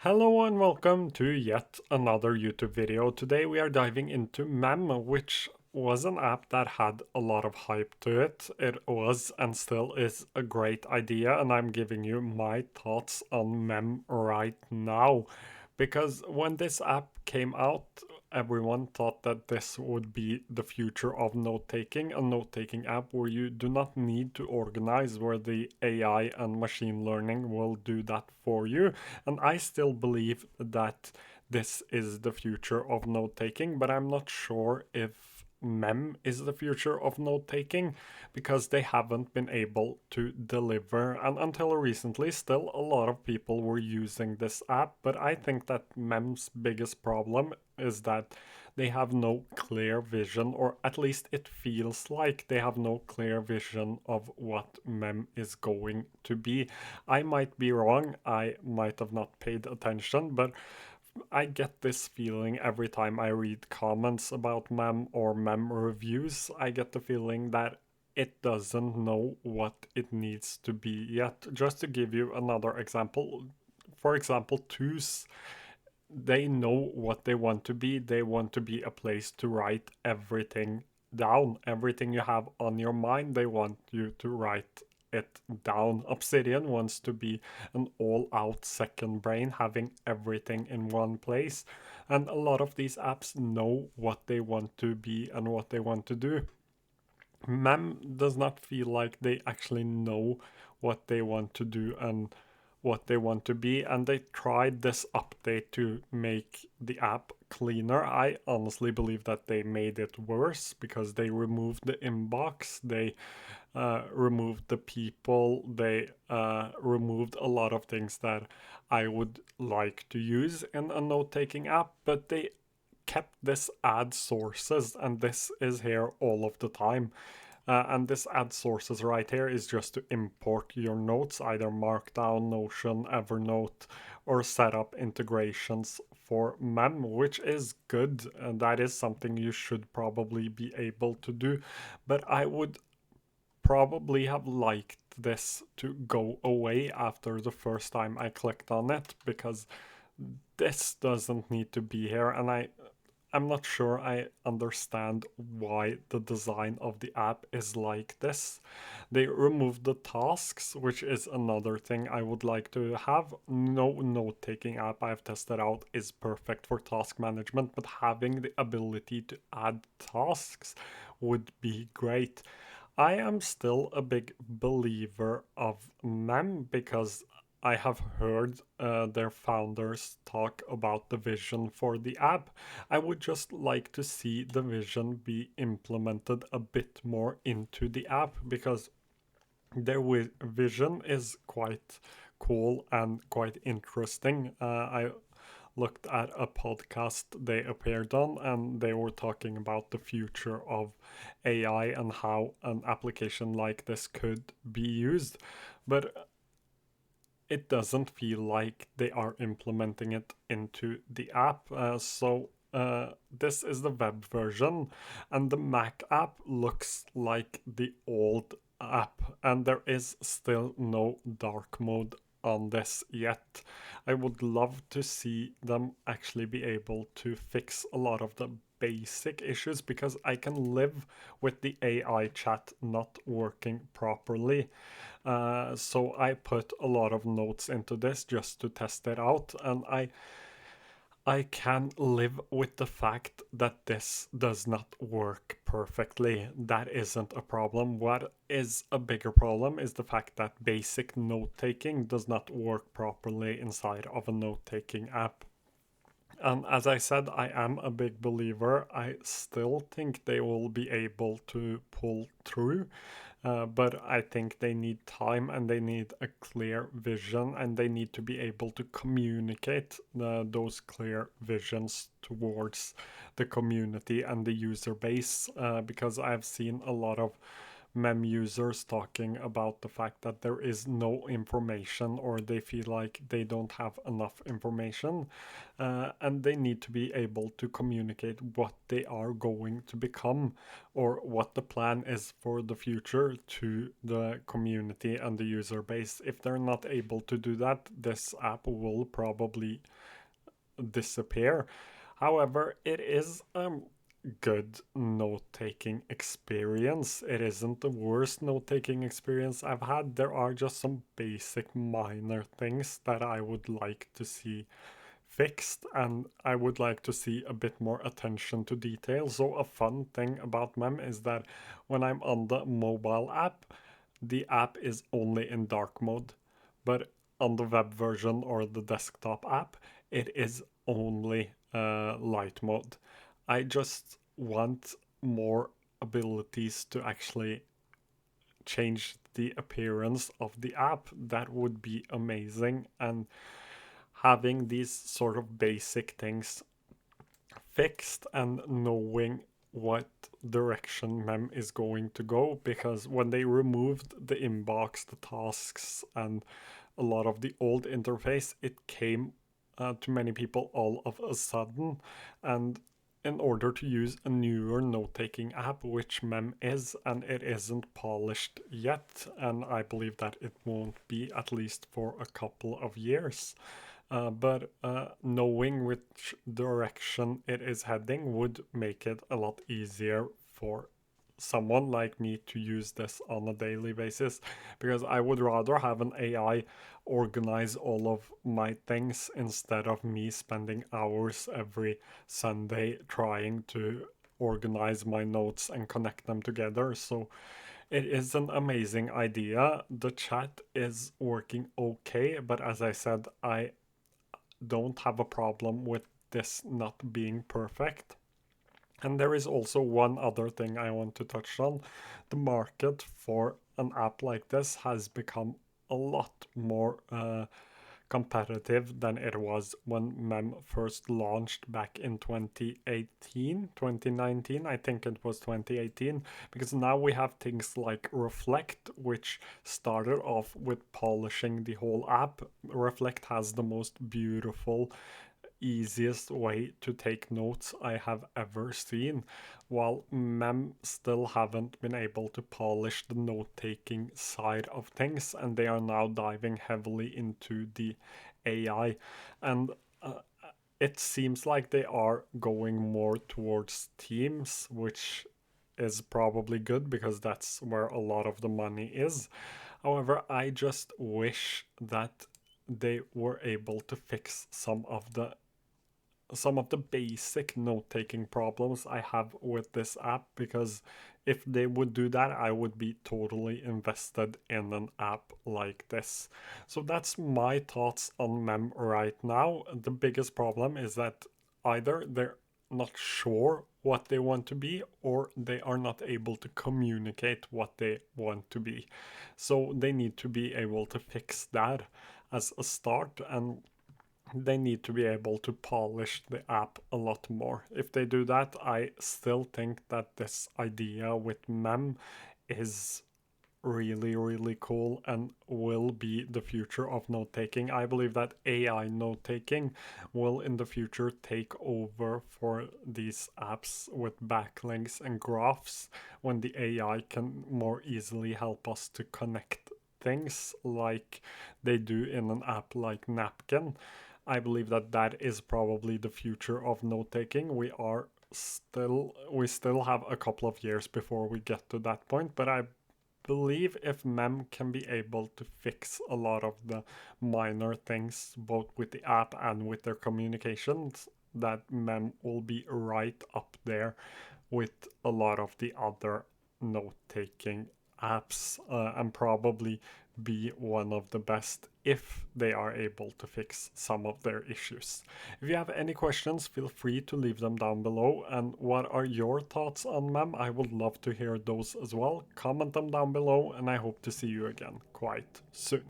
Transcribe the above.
Hello and welcome to yet another YouTube video. Today we are diving into Mem, which was an app that had a lot of hype to it. It was and still is a great idea, and I'm giving you my thoughts on Mem right now. Because when this app came out, everyone thought that this would be the future of note taking, a note taking app where you do not need to organize, where the AI and machine learning will do that for you. And I still believe that this is the future of note taking, but I'm not sure if Mem is the future of note taking because they haven't been able to deliver. And until recently, still a lot of people were using this app, but I think that Mem's biggest problem is that they have no clear vision, or at least it feels like they have no clear vision of what Mem is going to be. I might be wrong, I might have not paid attention, but I get this feeling every time I read comments about Mem or Mem reviews. I get the feeling that it doesn't know what it needs to be yet. Just to give you another example, for example, Twos, they know what they want to be. They want to be a place to write everything down. Everything you have on your mind, they want you to write it down. Obsidian wants to be an all out second brain, having everything in one place. And a lot of these apps know what they want to be and what they want to do. Mem does not feel like they actually know what they want to do and what they want to be, and they tried this update to make the app cleaner. I honestly believe that they made it worse because they removed the inbox, they removed the people, they removed a lot of things that I would like to use in a note taking app, but they kept this add sources, and this is here all of the time. And this add sources right here is just to import your notes, either Markdown, Notion, Evernote, or set up integrations for Mem, which is good. And that is something you should probably be able to do. But I would probably have liked this to go away after the first time I clicked on it, because this doesn't need to be here. And I'm not sure I understand why the design of the app is like this. They removed the tasks, which is another thing I would like to have. No note-taking app I've tested out is perfect for task management, but having the ability to add tasks would be great. I am still a big believer of Mem because I have heard their founders talk about the vision for the app. I would just like to see the vision be implemented a bit more into the app, because their vision is quite cool and quite interesting. I looked at a podcast they appeared on, and they were talking about the future of AI and how an application like this could be used. But it doesn't feel like they are implementing it into the app. This is the web version, and the Mac app looks like the old app, and there is still no dark mode on this yet. I would love to see them actually be able to fix a lot of the basic issues, because I can live with the AI chat not working properly. So I put a lot of notes into this just to test it out, and I can live with the fact that this does not work perfectly. That isn't a problem. What is a bigger problem is the fact that basic note taking does not work properly inside of a note taking app. And as I said, I am a big believer. I still think they will be able to pull through, but I think they need time and they need a clear vision, and they need to be able to communicate those clear visions towards the community and the user base, because I've seen a lot of mem users talking about the fact that there is no information, or they feel like they don't have enough information, and they need to be able to communicate what they are going to become, or what the plan is for the future, to the community and the user base. If they're not able to do that, this app will probably disappear. However, it is a good note-taking experience. It isn't the worst note-taking experience I've had. There are just some basic minor things that I would like to see fixed, and I would like to see a bit more attention to detail. So a fun thing about Mem is that when I'm on the mobile app, the app is only in dark mode, but on the web version or the desktop app, it is only light mode. I just want more abilities to actually change the appearance of the app. That would be amazing. And having these sort of basic things fixed and knowing what direction Mem is going to go, because when they removed the inbox, the tasks, and a lot of the old interface, it came to many people all of a sudden. And in order to use a newer note-taking app, which Mem is, and it isn't polished yet, and I believe that it won't be at least for a couple of years. But knowing which direction it is heading would make it a lot easier for someone like me to use this on a daily basis, because I would rather have an AI organize all of my things instead of me spending hours every Sunday trying to organize my notes and connect them together. So it is an amazing idea. The chat is working okay, but as I said, I don't have a problem with this not being perfect. And there is also one other thing I want to touch on. The market for an app like this has become a lot more competitive than it was when Mem first launched back in 2018, 2019. I think it was 2018, because now we have things like Reflect, which started off with polishing the whole app. Reflect has the most beautiful, easiest way to take notes I have ever seen, while Mem still haven't been able to polish the note-taking side of things, and they are now diving heavily into the AI. And it seems like they are going more towards Teams, which is probably good because that's where a lot of the money is. However, I just wish that they were able to fix some of the basic note-taking problems I have with this app, because if they would do that, I would be totally invested in an app like this. So that's my thoughts on Mem right now. The biggest problem is that either they're not sure what they want to be, or they are not able to communicate what they want to be. So they need to be able to fix that as a start, and they need to be able to polish the app a lot more. If they do that, I still think that this idea with Mem is really, really cool and will be the future of note taking. I believe that AI note taking will in the future take over for these apps with backlinks and graphs, when the AI can more easily help us to connect things like they do in an app like Napkin. I believe that that is probably the future of note taking. We still have a couple of years before we get to that point, but I believe if Mem can be able to fix a lot of the minor things, both with the app and with their communications, that Mem will be right up there with a lot of the other note taking apps, and probably be one of the best if they are able to fix some of their issues. If you have any questions, feel free to leave them down below. And what are your thoughts on Mem? I would love to hear those as well. Comment them down below, and I hope to see you again quite soon.